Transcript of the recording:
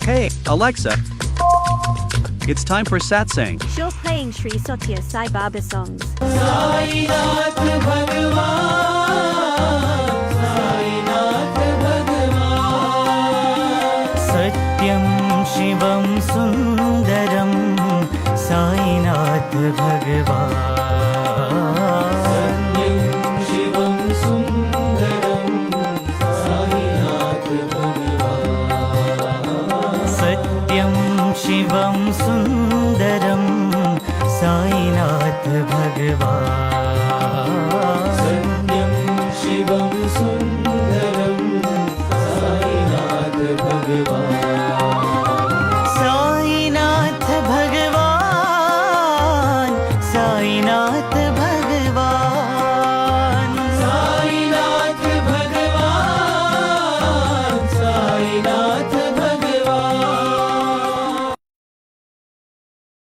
Hey, Alexa. It's time for satsang. Show playing Sri Satya Sai Baba songs. Sainath भगवान साईनाथ भगवान सत्यं शिवं सुन्दरं साईनाथ भगवान सत्यं शिवं सुन्दरं साईनाथ भगवान सत्यं शिवं सुन्दरं साईनाथ भगवान सत्यं शिवं सुन्दरं साईनाथ भगवान